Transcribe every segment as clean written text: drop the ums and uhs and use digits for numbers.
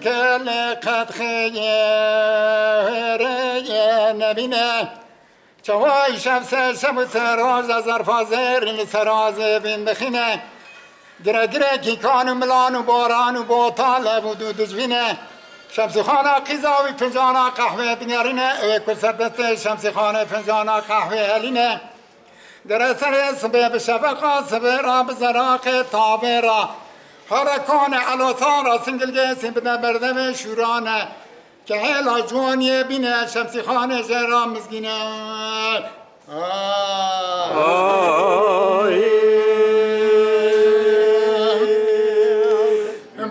كل قد خير نبينا چوای شب سراز زرفازر لسراز بین بخینه گره کی کانو ملانو بارانو باطال و دجوینه شمسی خانه قیزاوی فنجانا قهوه بنیارینه کل سردست شمسی خانه فنجانا قهوه هلینه در سر سبه بشفقه سبه را بزراق تابه را حرکان علوثان را سنگل گیسین بده برده شورانه که هلا جوانیه بینه شمسی خانه جرام مزگینه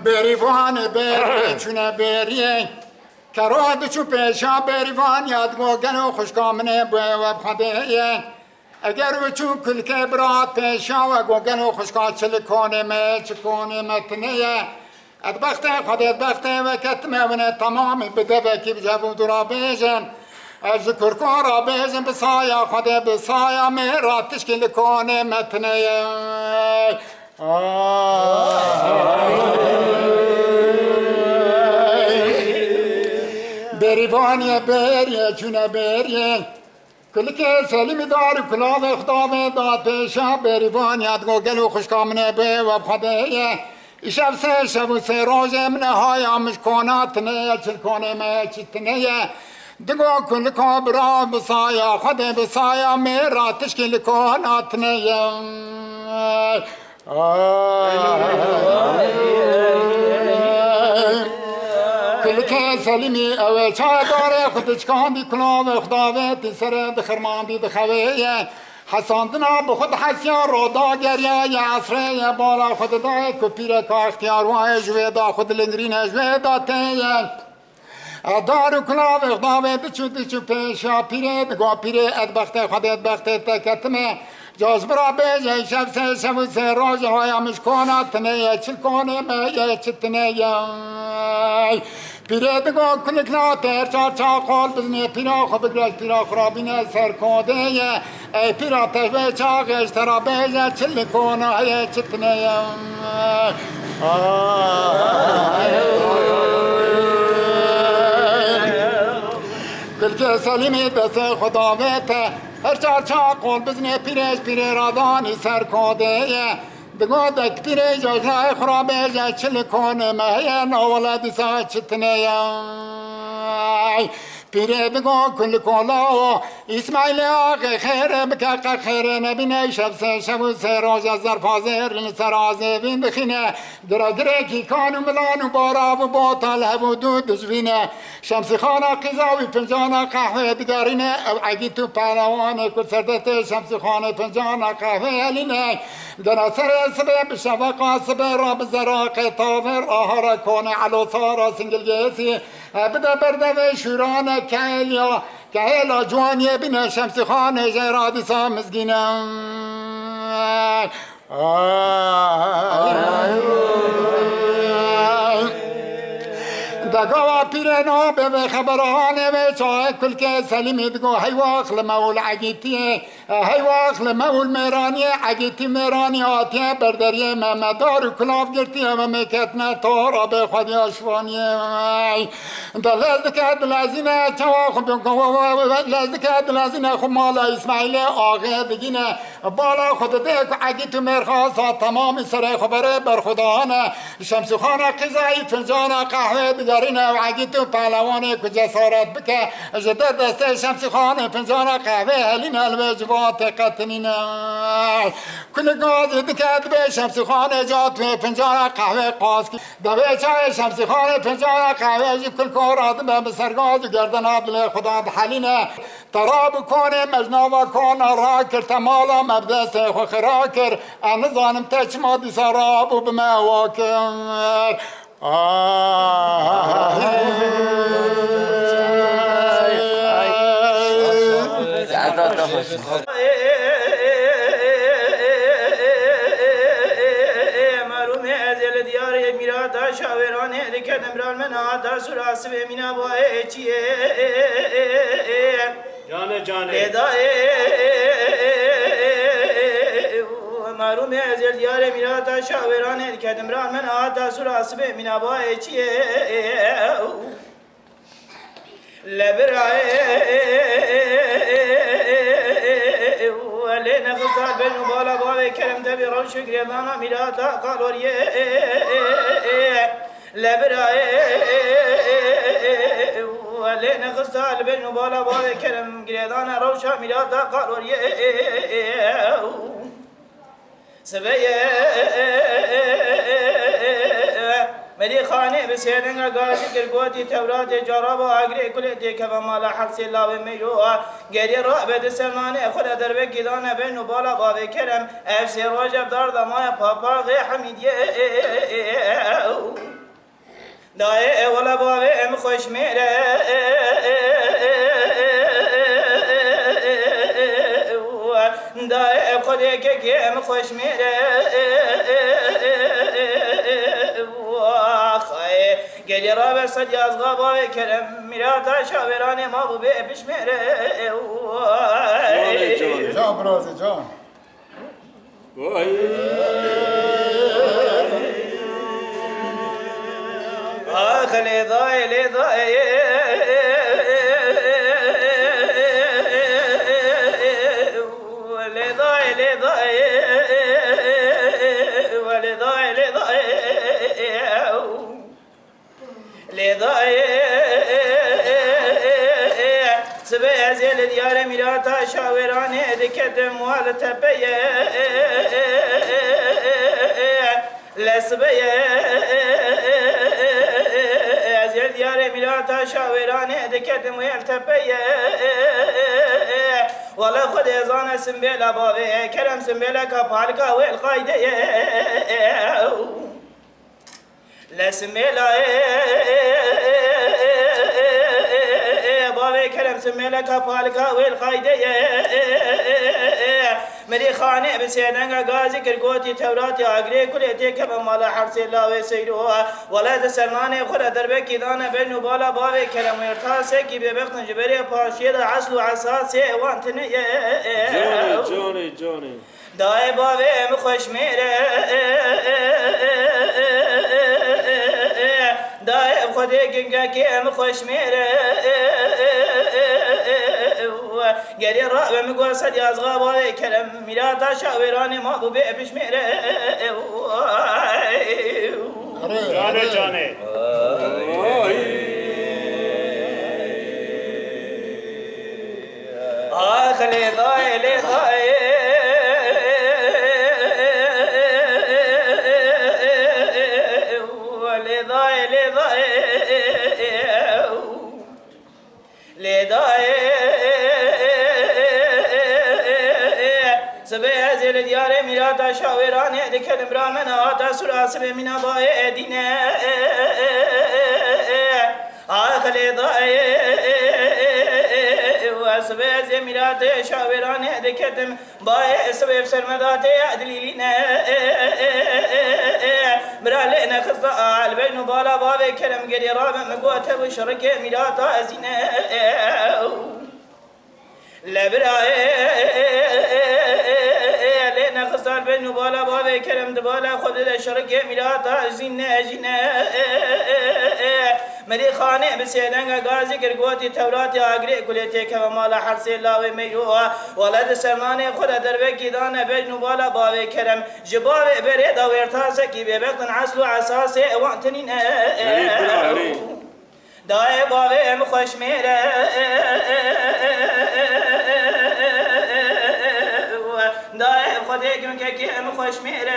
بریوان بری چونه بریه کراد چو پیشا بریوان یادگوگن و خوشکامنه بوی و بخده اگر وچو کلکه برات پیشا و گوگن و خوشکا چلکونه چکونه متنه ادبخته خود ادبخته و کتمه ونه تمام بده و کی بجبو درا بیجن از کرکو را بیجن بسایا خود بسایا میرا تشکیل کنه متنه بریوانی بریه چونه بریه کلکه سلیم دار کلاو خداوه داد پیشا بریوان یادگو گلو خوشکامنه به و بخده ایشب شب و سه روز منه های آمش کنات نه چل کنه ما چتنه دگو کل کابرا بسایا خود بسایا میرا تشکیل کنات نه کلکه سلیمی اوه چای داره خودش کاندی کلاو خداوه تی سر دخرماندی دخوه حساندنا بخود حسیان رو دا گریه یا عصره بالا خود دای کپیره که اختیار وای جوه دا خود لنگرین جوه دا تیه دارو کلاو خداوه دچو پیشا پیره دگو پیره ادبخته خود ادبخته تکتمه جاز برا بیجه شب و سه روز های مشکونه تنه چل کنه میه چتنه پیره دگو کلکنا تر چا قول بزنه پیرا خو بگرش پیرا خرابینه سر کده ای پیرا تشبه چا غشترا بیجه چل کنه چتنه کلکه سلیمی دست خداوته هر چا قول بزنه پیره رادانی سر کده دگو دک پیره جای خرابه جای چل کنه مهیه نولد سا چتنه پیره دگو کل کلا و اسماعیل آقا خیره بکاقا خیره نبینه شب و سه روز از زرفازر لسرازه بین بخینه گره کی کانو ملانو بارا و باطل و دجوینه شمسی خانه قیزاوی فنجانه قهوه دگارینه او عگی تو پهلوانه کل سردست شمسی خانه فنجانه قهوه هلینه در سر سبه بشفقه سبه را بزراق تاور آهارا کنه علوثارا سنگل گیسی بده برده و شورانه کهلا جوانیه بینه شمسی خانه جرادی سا مزگینه دگوا پیره نابه و خبرانه و چاه کل که سلیمی دگو حیواخ لمول عگیتیه حیواخ لمول میرانی عگیتی میرانی آتیه بردریه ممدار و کلاف گرتیه و میکتنه تارا به خودی آشوانیه لزدکت لزینه چواخ لزدکت لزینه خو مالا اسماعیل آقه دگینه بالا خود دیک عگیت و مرخاصا تمام سره خبره بر خداانه شمسی خانه قضایی فنجانه قهوه دگارینه و عگیت و پهلوانه که جسارت بکه جده دسته شمسی خانه فنجانه قهوه هلینه الوجبات قطنینه کل گازی دکت به شمسی خانه جات و فنجانه قهوه قاسکی دوه چای شمسی خانه فنجانه قهوه جی کل کارات به بسرگاز گردن عدل خدا بحلینه تراب کنه مجنوه کنه را کر تمالا مبدست خو خرا کر انزانم تچما دی سراب و بمواکر شاورانه لکن امران من آدار سراس و مینا با چیه جانه Marum ezel diyare mirata şaverane kedim rahmen ata surası be minaba eçiye لبرائي ولينا خصال بين مبالا بابي كرم تبي روش قريبانا ميراتا قالوا ريه لبرائي ولينا خصال بين مبالا بابي كرم قريبانا روشا ميراتا قالوا ريه سبيه مدي خانه بسيدنا قاسي كرقوتي توراتي جرابا اقري كلتي كما مالا حق سلا وميوها غيري رابد سلمانه خد دربك كدانه بين بالا باب كرم افسي روجب دار دمايا بابا غي حميديه داي ولا باب ام خوش ميره داي خدك كي ام خوش ميره گلی را به صدی از غابا کرم میراتا شاورانه ما بو به بشمره جان برازی جان آخ لیدای لیدای لیدای لیدای لیدای لیدای لذای سبه ازیل دیار میراتا شاورانه دکتم وال تپیه لسبه ازیل دیار میراتا شاورانه دکتم وال تپیه ولا خود ازان سنبیل بابه کرم سنبیل کپالکا والقایده لسميلا بابي كرم سميلا كفالكا والقايدة مري خانه بسيدنگا غازي كرقوتي توراتي اغري كليتي كما مالا حرس الله وسيروها ولا تسرنانه خود دربك دانا بين بالا بابي كرم يرتاسه كي ببختن جبري پاشيد عسل وعساسه وانتني جوني داي بابي ام خوش ميره دايب خدي جنگا كي ام خوش ميره گری راب میگو صد از غابا کرم میراتا شاورانه ما بو به بشمره جانه آخ لیدای لیدای سبه ازل دیار میراتا شاورانه دکلم رامن آتا سراس به مینا بای دینه آخ لیدای سبه ازل میراتا شاورانه دکلم بای سبه سرمدات عدلیلینه برالنا خصا البين بالا باب كلم قدي رابع مقوته وشركه ميراتا ازينه لبراي لنا خصا البين بالا باب كلم دبالا خد الشركه ميراتا ازينه اجينه مري خانه بسيدنگا غازي كرغوتي توراتي اغري كليتي كما مالا حرس الله وميوها ولد سمانه خد دربك دانه بين بالا باب كرم جبال بريد ويرتاسه كي ببقن عسل وعساسه وانتنين داي باب ام خوش ميره داي خدي كي ام خوش ميره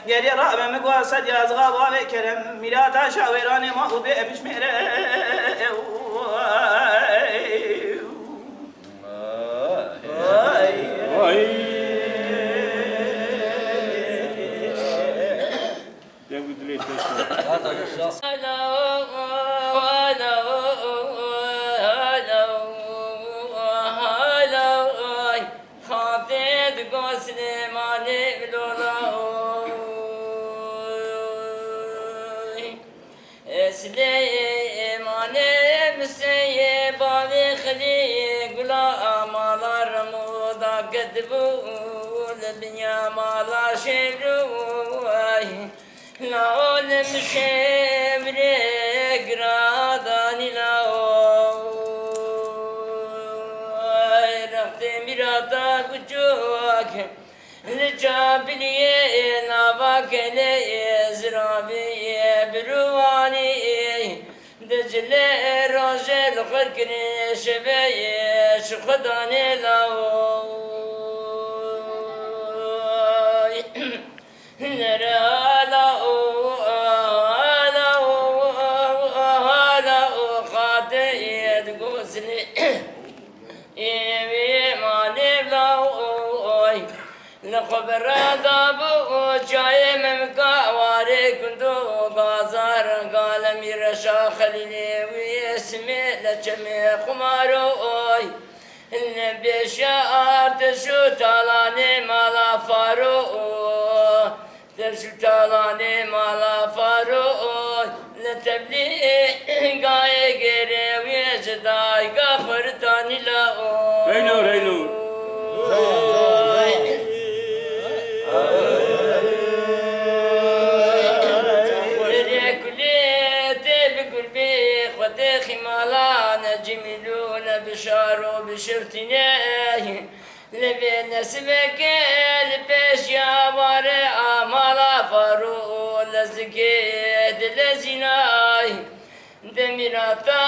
گری راب مگو صد از غابا کرم میراتا شاورانه ما بو به بشمره دبول الدنيا ما لا شبروي لا المشبر قراداني لا رفت مراتا كجوك الجابلية ناباك لي زرابي برواني دجل راجل خركني شبيش خداني لاوي نرى لاو خاطئ قوسني إيمي ماني لاوي لخبر دابو جاي ممكا واري كندو بازار قال ميرشا خليلي ويسمي لجمي قماروي النبي شعر تشو تالاني مالا فارو تشو تالاني مالا فارو لتبلي قاي غيري ويجداي غفر تاني لاو ريلو ريلو جميلون بشارو بشرتناه لبين سبك البش يا باري امالا فارو لزكيد لزناي دميراتا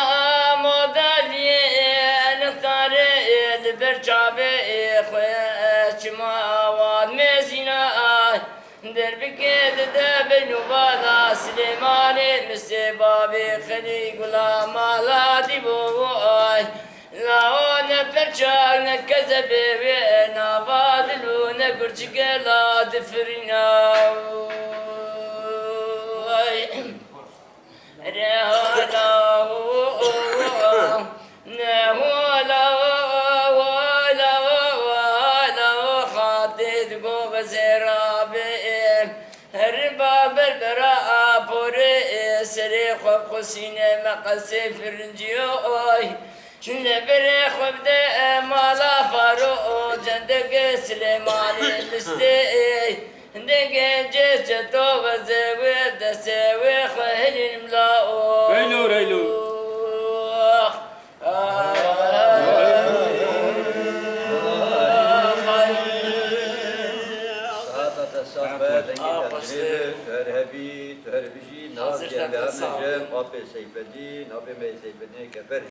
مودالي نختار البرشابي خوش ما واد مزناي دربك دبن وبالا سليماني مسبابي خلي غلام لا دبوي لاون برشاق نكذب بينا بادلون قرشك لا دفرنا رهلا نهولا خاطد قوب زرابي الرباب البراء بوري سري خوب قسينة مقاسي فرنجيوي نبري خوب دي مالا فارو جندق سليماني مستي دقي جيجتو وزيوي دسيوي خهل ملاو ريلو ريلو تهربي ناس يلهم نجم أبي سيبدي نبي ما سيبدي كبر